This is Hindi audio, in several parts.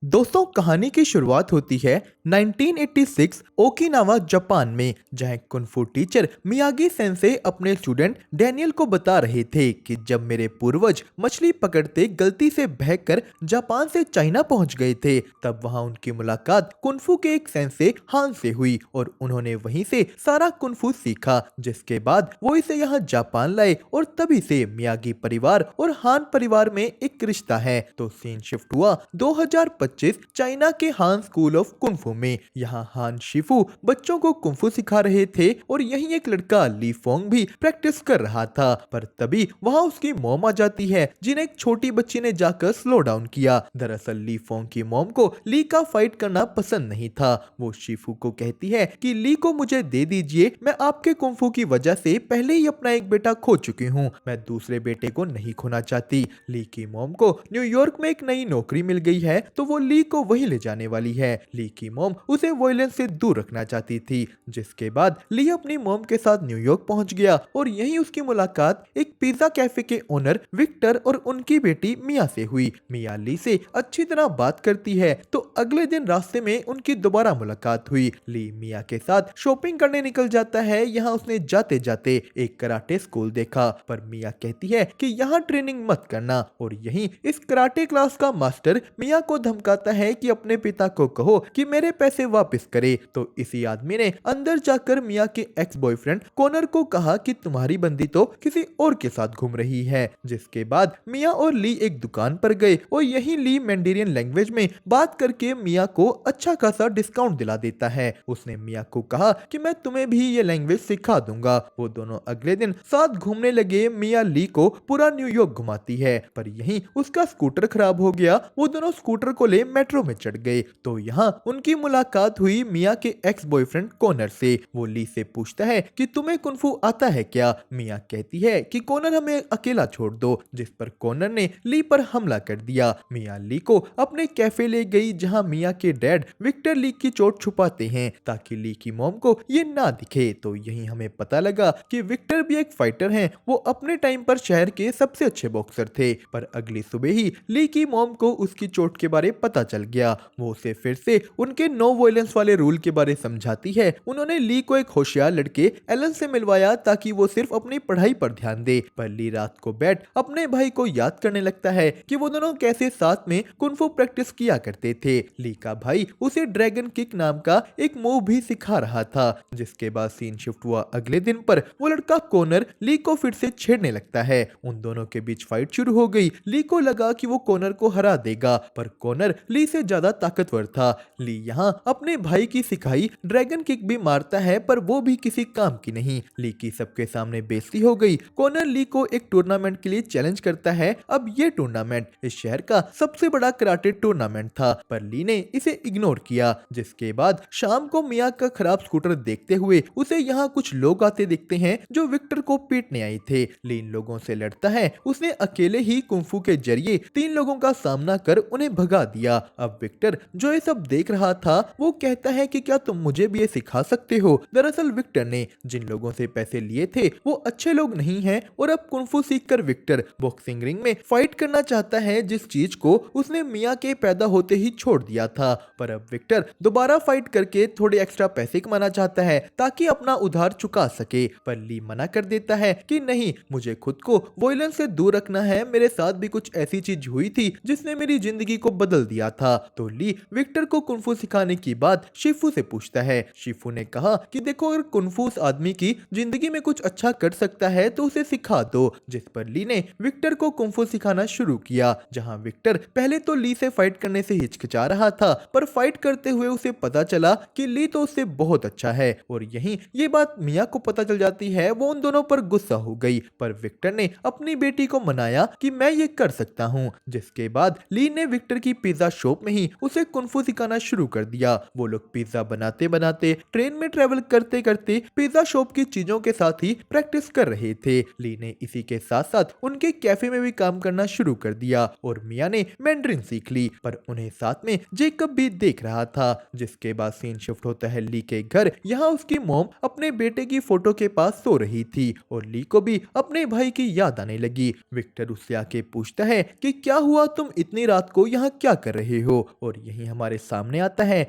दोस्तों, कहानी की शुरुआत होती है 1986 ओकिनावा जापान में, जहां कुंफू टीचर मियागी सेंसे अपने स्टूडेंट डैनियल को बता रहे थे कि जब मेरे पूर्वज मछली पकड़ते गलती से बहकर जापान से चाइना पहुंच गए थे, तब वहां उनकी मुलाकात कुंफू के एक सेंसे हान से हुई और उन्होंने वहीं से सारा कुंफू सीखा। जिसके बाद वो इसे यहाँ जापान लाए और तभी से मियागी परिवार और हान परिवार में एक रिश्ता है। तो सीन शिफ्ट हुआ 2025 चाइना के हान स्कूल ऑफ कुंफू में। यहाँ हान शिफू बच्चों को कुंफू सिखा रहे थे और यहीं एक लड़का ली फोंग भी प्रैक्टिस कर रहा था। पर तभी वहाँ उसकी मॉम आ जाती है, जिन्हें एक छोटी बच्ची ने जाकर स्लो डाउन किया। दरअसल ली फोंग की मॉम को ली का फाइट करना पसंद नहीं था। वो शिफू को कहती है कि ली को मुझे दे दीजिए, मैं आपके कुंफू की वजह से पहले ही अपना एक बेटा खो चुकी हूँ, मैं दूसरे बेटे को नहीं खोना चाहती। ली की मॉम को न्यूयॉर्क में एक नई नौकरी मिल गई है, तो वो ली को वहीं ले जाने वाली है। ली की मॉम उसे वायलेंस से दूर रखना चाहती थी। जिसके बाद ली अपनी मॉम के साथ न्यूयॉर्क पहुंच गया और यहीं उसकी मुलाकात एक पिज्जा कैफे के ओनर विक्टर और उनकी बेटी मिया से हुई। मिया ली से अच्छी तरह बात करती है, तो अगले दिन रास्ते में उनकी दोबारा मुलाकात हुई। ली मिया के साथ शॉपिंग करने निकल जाता है। यहाँ उसने जाते जाते एक कराटे स्कूल देखा, पर मिया कहती है कि यहाँ ट्रेनिंग मत करना और यहीं इस कराटे क्लास का मास्टर मिया को धमकाता है कि अपने पिता को कहो कि मेरे पैसे वापस करे। तो इसी आदमी ने अंदर जाकर मिया के एक्स बॉयफ्रेंड कॉनर को कहा कि तुम्हारी बंदी तो किसी और के साथ घूम रही है। जिसके बाद मिया और ली एक दुकान पर गए और यहीं ली मैंडेरियन लैंग्वेज में बात करके मिया को अच्छा खासा डिस्काउंट दिला देता है। उसने मिया को कहा कि मैं तुम्हें भी ये लैंग्वेज सिखा दूंगा। वो दोनों अगले दिन साथ घूमने लगे। मिया ली को पूरा न्यूयॉर्क घुमाती है, पर यहीं उसका स्कूटर खराब हो गया। वो दोनों स्कूटर को ले मेट्रो में चढ़ गए। तो यहाँ उनकी मुलाकात हुई मिया के एक्स बॉयफ्रेंड कॉनर से। वो ली से पूछता है कि तुम्हें कुंफू आता है क्या। मिया कहती है कि कॉनर हमें अकेला छोड़ दो, जिस पर कॉनर ने ली पर हमला कर दिया। मिया ली को अपने कैफे ले गई, जहाँ मिया के डैड विक्टर ली की चोट छुपाते हैं ताकि ली की मॉम को ये ना दिखे। तो यही हमें पता लगा कि विक्टर भी एक फाइटर हैं। वो अपने टाइम पर शहर के सबसे अच्छे बॉक्सर थे, पर अगली सुबह ही ली की मॉम को उसकी चोट के बारे पता चल गया। वो उसे फिर से उनके नो वायलेंस वाले रूल के बारे समझाती है। उन्होंने ली को एक होशियार लड़के एलन से मिलवाया ताकि वो सिर्फ अपनी पढ़ाई पर ध्यान दे। पर ली रात को बैठ अपने भाई को याद करने लगता है कि वो दोनों कैसे साथ में कुंफू प्रैक्टिस किया करते थे। ली का भाई उसे ड्रैगन किक नाम का एक मूव भी सिखा रहा था। जिसके बाद सीन शिफ्ट हुआ अगले दिन पर। वो लड़का कॉनर ली को फिर से छेड़ने लगता है। उन दोनों के बीच फाइट शुरू हो गई। ली को लगा कि वो कॉनर को हरा देगा, पर कॉनर ली से ज्यादा ताकतवर था। ली यहाँ अपने भाई की सिखाई ड्रैगन किक भी मारता है, पर वो भी किसी काम की नहीं। ली की सबके सामने बेइज्जती हो गई। कॉनर ली को एक टूर्नामेंट के लिए चैलेंज करता है। अब ये टूर्नामेंट इस शहर का सबसे बड़ा कराटे टूर्नामेंट था, पर ली ने इसे इग्नोर किया। जिसके बाद शाम को मिया का खराब स्कूटर देखते हुए उसे यहाँ कुछ लोग आते दिखते हैं जो विक्टर को पीटने आए थे। ली इन लोगों से लड़ता है। उसने अकेले ही कुंफू के जरिए 3 लोगों का सामना कर उन्हें भगा दिया। अब विक्टर जो ये सब देख रहा था, वो कहता है कि क्या तुम मुझे भी ये सिखा सकते हो। दरअसल विक्टर ने जिन लोगों से पैसे लिए थे वो अच्छे लोग नहीं हैं और अब कुंफू सीखकर विक्टर बॉक्सिंग रिंग में फाइट करना चाहता है, जिस चीज को उसने मिया के पैदा होते ही छोड़ दिया था। पर अब विक्टर दोबारा फाइट करके थोड़े एक्स्ट्रा पैसे कमाना चाहता है ताकि अपना उधार चुका सके। पर ली मना कर देता है कि नहीं, मुझे खुद को वायलेंस से दूर रखना है। मेरे साथ भी कुछ ऐसी चीज हुई थी जिसने मेरी जिंदगी को बदल दिया था। तो ली विक्टर को कुंफू सिखाने की बात शिफू से पूछता है। शिफू ने कहा कि देखो, अगर कुंफू उस आदमी की जिंदगी में कुछ अच्छा कर सकता है तो उसे सिखा दो। जिस पर ली ने विक्टर को कुंफू सिखाना शुरू किया। जहां विक्टर पहले तो ली से फाइट करने से हिचकिचा रहा था, पर फाइट करते हुए उसे पता चला कि ली तो उससे बहुत अच्छा है। और यहीं ये बात मिया को पता चल जाती है। वो उन दोनों पर गुस्सा हो गई, पर विक्टर ने अपनी बेटी को मनाया कि मैं ये कर सकता हूँ। जिसके बाद ली ने विक्टर की पिज्जा शॉप में ही उसे कुंफू सिखाना शुरू कर कर दिया। वो लोग पिज्जा बनाते बनाते ट्रेन में ट्रेवल करते करते पिज्जा शॉप की चीजों के साथ ही प्रैक्टिस कर रहे थे। ली ने इसी के साथ साथ उनके कैफे में भी काम करना शुरू कर दिया और मिया ने मैंड्रिन सीख ली, पर उन्हें साथ में जेकब भी देख रहा था। जिसके बाद सीन शिफ्ट होता है ली के घर। यहाँ उसकी मॉम अपने बेटे की फोटो के पास सो रही थी और ली को भी अपने भाई की याद आने लगी। विक्टर उससे आके पूछता है कि क्या हुआ, तुम इतनी रात को यहाँ क्या कर रहे हो, और यही हमारे सामने आता है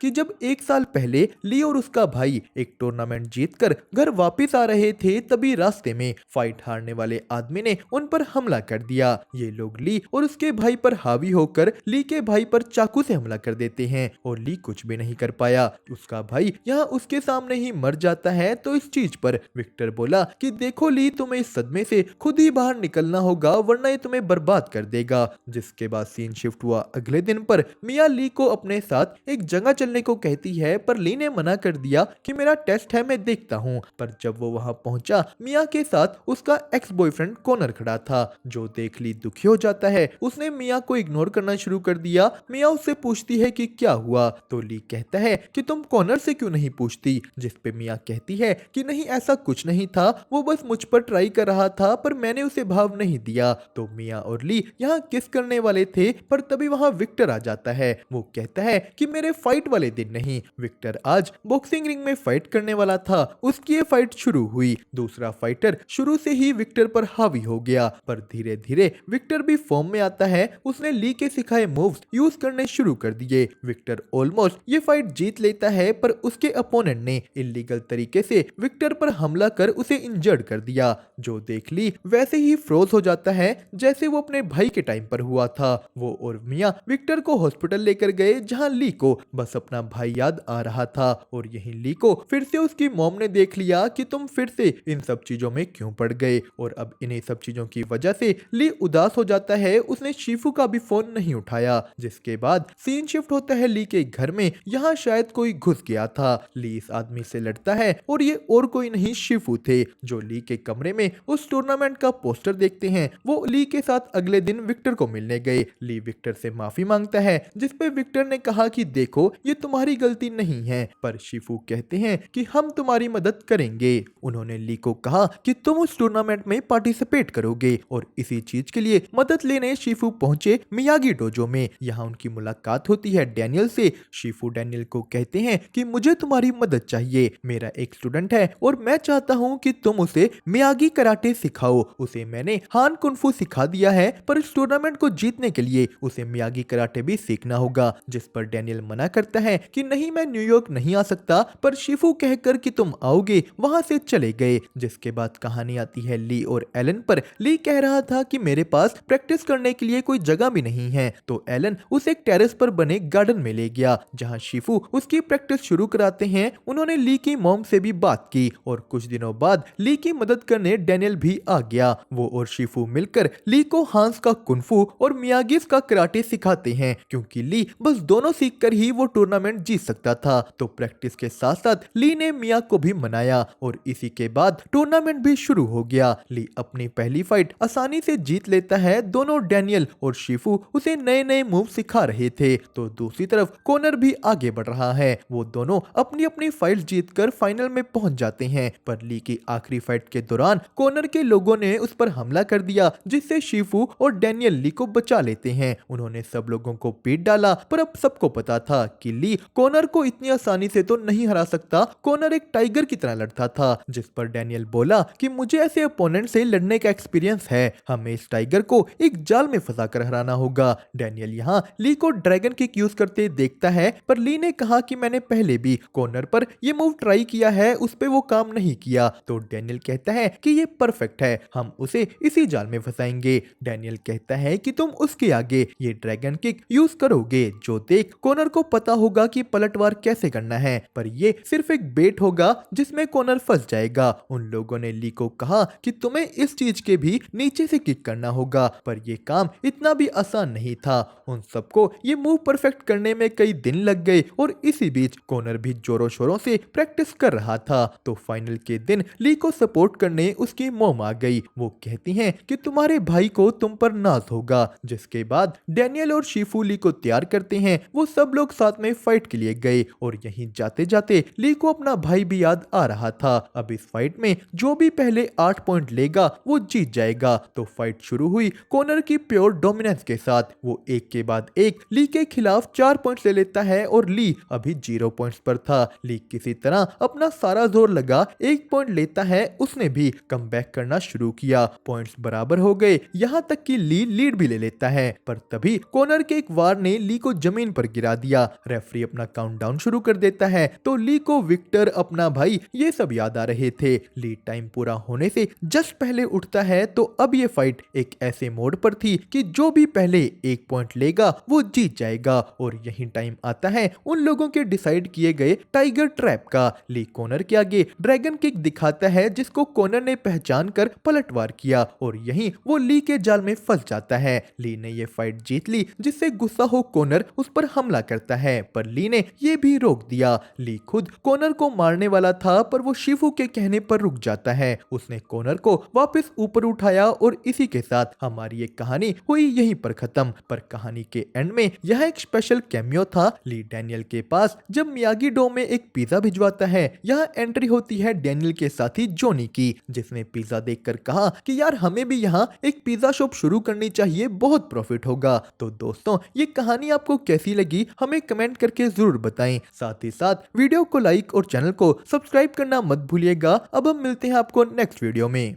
कि जब 1 साल पहले ली और उसका भाई एक टूर्नामेंट जीतकर घर वापस आ रहे थे, तभी रास्ते में फाइट हारने वाले आदमी ने उन पर हमला कर दिया। ये लोग ली और उसके भाई पर हावी होकर ली के भाई पर चाकू से हमला कर देते हैं और ली कुछ भी नहीं कर पाया। उसका भाई यहाँ उसके सामने ही मर जाता है। तो इस चीज पर विक्टर बोला कि देखो ली, तुम्हें इस सदमे से खुद ही बाहर निकलना होगा वरना ये तुम्हें बर्बाद कर देगा। जिसके बाद सीन शिफ्ट हुआ अगले दिन पर। मिया ली को अपने साथ एक जगह चलने को कहती है, पर ली ने मना कर दिया कि मेरा टेस्ट है, मैं देखता हूँ। पर जब वो वहां पहुंचा, मिया के साथ उसका एक्स बॉयफ्रेंड कॉनर खड़ा था, जो देख ली दुखी हो जाता है। उसने मिया को इग्नोर करना शुरू कर दिया। मिया उससे पूछती है कि क्या हुआ, तो ली कहता है कि तुम कॉनर से क्यों नहीं पूछती, जिस पे मिया कहती है कि नहीं ऐसा कुछ नहीं था, वो बस मुझ पर ट्राई कर रहा था पर मैंने उसे भाव नहीं दिया। तो मिया और ली यहाँ किस करने वाले थे, पर तभी वहां विक्टर आ जाता है। वो कहता है कि मेरे फाइट वाले दिन नहीं, विक्टर आज बॉक्सिंग रिंग में फाइट करने वाला था। उसकी ये फाइट शुरू हुई। दूसरा फाइटर शुरू से ही विक्टर पर हावी हो गया, पर धीरे धीरे विक्टर भी फॉर्म में आता है। उसने ली के सिखाए मूव्स यूज करने शुरू कर दिए। विक्टर ऑलमोस्ट ये फाइट जीत लेता है, पर उसके अपोनेंट ने इलीगल तरीके से विक्टर पर हमला कर उसे इंजर्ड कर दिया, जो देख ली वैसे ही फ्रोज हो जाता है जैसे वो अपने भाई के टाइम पर हुआ था। वो और मिया विक्टर को हॉस्पिटल लेकर गए, जहां ली को बस अपना भाई याद आ रहा था। और यही ली को फिर से उसकी मॉम ने देख लिया कि तुम फिर से इन सब चीजों में क्यों पड़ गए, और अब इन्हीं सब चीजों की वजह से ली उदास हो जाता है। उसने शिफू का भी फोन नहीं उठाया। जिसके बाद सीन शिफ्ट होता है ली के घर में। यहाँ शायद कोई घुस गया था। ली इस आदमी से लड़ता है और ये और कोई नहीं शिफू थे, जो ली के कमरे में उस टूर्नामेंट का पोस्टर देखते हैं। वो ली के साथ अगले दिन विक्टर को मिलने गए। ली विक्टर से माफी मांगता है, जिसपे विक्टर ने कहा कि देखो ये तुम्हारी गलती नहीं है, पर शिफू कहते हैं कि हम तुम्हारी मदद करेंगे। उन्होंने ली को कहा कि तुम उस टूर्नामेंट में पार्टिसिपेट करोगे, और इसी चीज के लिए मदद लेने शिफू पहुंचे मियागी डोजो में। यहाँ उनकी मुलाकात होती है डैनियल से। शिफू डैनियल को कहते हैं कि मुझे तुम्हारी मदद चाहिए, मेरा एक स्टूडेंट है और मैं चाहता हूँ कि तुम उसे मियागी कराटे सिखाओ। उसे मैंने हान कुंफू सिखा दिया है, पर इस टूर्नामेंट को जीतने के लिए उसे मियागी कराटे भी सीखना होगा। जिस पर डैनियल मना करता है कि नहीं, मैं न्यूयॉर्क नहीं आ सकता, पर शिफू कहकर कि तुम आओगे वहां से चले गए। जिसके बाद कहानी आती है ली और एलन पर। ली कह रहा था कि मेरे पास प्रैक्टिस करने के लिए कोई जगह भी नहीं है, तो एलन उसे एक टेरेस पर बने गार्डन में ले गया, जहां शिफू उसकी प्रैक्टिस शुरू कराते हैं। उन्होंने ली की मॉम से भी बात की और कुछ दिनों बाद ली की मदद करने डैनियल भी आ गया। वो और शिफू मिलकर ली को हांस का कुंफू और मियागीस का कराटे सिखाते हैं, क्योंकि ली बस दोनों सीखकर ही वो टूर्नामेंट जीत सकता था। तो प्रैक्टिस के साथ साथ ली ने मिया को भी मनाया और इसी के बाद टूर्नामेंट भी शुरू हो गया। ली अपनी पहली फाइट आसानी से जीत लेता है। दोनों डैनियल और शिफू उसे नए नए मूव सिखा रहे थे, तो दूसरी तरफ कॉनर भी आगे बढ़ रहा है। वो दोनों अपनी अपनी फाइट जीतकर फाइनल में पहुंच जाते हैं, पर ली की आखिरी फाइट के दौरान कॉनर के लोगों ने उस पर हमला कर दिया, जिससे शिफू और डैनियल ली को बचा लेते हैं। उन्होंने सब लोगों को पीट डाला, पर अब सबको पता था कि ली कॉनर को इतनी आसानी से तो नहीं हरा सकता। कॉनर एक टाइगर की तरह लड़ता था, जिस पर डैनियल बोला कि मुझे ऐसे ओपोनेंट से लड़ने का एक्सपीरियंस है, हमें इस टाइगर को एक जाल में फंसा कर हराना होगा। डैनियल यहाँ ली को ड्रैगन किक यूज करते देखता है, पर ली ने कहा कि मैंने पहले भी कॉनर पर ये मूव ट्राई किया है, उस पे वो काम नहीं किया। तो डैनियल कहता है कि ये परफेक्ट है, हम उसे इसी जाल में फंसाएंगे। डैनियल कहता है कि तुम उसके आगे ये ड्रैगन किक यूज करोगे, जो देख कॉनर को पता हो होगा कि पलटवार कैसे करना है, पर ये सिर्फ एक बेट होगा जिसमें कॉनर फंस जाएगा। उन लोगों ने ली को कहा कि तुम्हें इस चीज के भी नीचे से किक करना होगा, पर ये काम इतना भी आसान नहीं था। उन सबको ये मूव परफेक्ट करने में कई दिन लग गए और इसी बीच कॉनर भी जोरों शोरों से प्रैक्टिस कर रहा था। तो फाइनल के दिन ली को सपोर्ट करने उसकी मॉम आ गई। वो कहती हैं कि तुम्हारे भाई को तुम पर नाज होगा। जिसके बाद डैनियल और शिफू ली को तैयार करते हैं। वो सब लोग साथ में फाइट के लिए गए और यहीं जाते जाते ली को अपना भाई भी याद आ रहा था। अब इस फाइट में जो भी पहले 8 पॉइंट लेगा वो जीत जाएगा। तो फाइट शुरू हुई कॉनर की प्योर डोमिनेंस के साथ। वो एक के बाद एक ली के खिलाफ 4 पॉइंट्स ले लेता है और ली अभी 0 पॉइंट्स पर था। ली किसी तरह अपना सारा जोर लगा 1 पॉइंट लेता है। उसने भी कमबैक करना शुरू किया। पॉइंट्स बराबर हो गए, यहाँ तक कि ली लीड भी ले लेता है। पर तभी कॉनर के एक वार ने ली को जमीन पर गिरा दिया। रेफरी अपना काउंटडाउन शुरू कर देता है तो ली को विक्टर, अपना भाई, ये सब याद आ रहे थे। ली टाइम पूरा होने से जस्ट पहले उठता है। तो अब ये फाइट एक ऐसे मोड पर थी कि जो भी पहले 1 पॉइंट लेगा वो जीत जाएगा। और यही टाइम आता है उन लोगों के डिसाइड किए गए टाइगर ट्रैप का। ली कॉनर के आगे ड्रैगन किक दिखाता है जिसको कॉनर ने पहचान कर पलटवार किया और यहीं वो ली के जाल में फंस जाता है। ली ने ये फाइट जीत ली जिससे गुस्सा हो कॉनर उस पर हमला करता है, पर ली ने ये भी रोक दिया। ली खुद कॉनर को मारने वाला था पर वो शिफू के कहने पर रुक जाता है। उसने कॉनर को वापस ऊपर उठाया और इसी के साथ हमारी ये कहानी हुई यहीं पर खत्म। पर कहानी के एंड में यह एक स्पेशल कैमियो था ली डैनियल के पास जब मियागी डो में एक पिज्जा भिजवाता है। यहाँ एंट्री होती है डैनियल के साथी जोनी की, जिसने पिज्जा देखकर कहा कि यार हमें भी यहाँ एक पिज्जा शॉप शुरू करनी चाहिए, बहुत प्रॉफिट होगा। तो दोस्तों ये कहानी आपको कैसी लगी हमें कमेंट करके जरूर बताएं। साथ ही साथ वीडियो को लाइक और चैनल को सब्सक्राइब करना मत भूलिएगा। अब हम मिलते हैं आपको नेक्स्ट वीडियो में।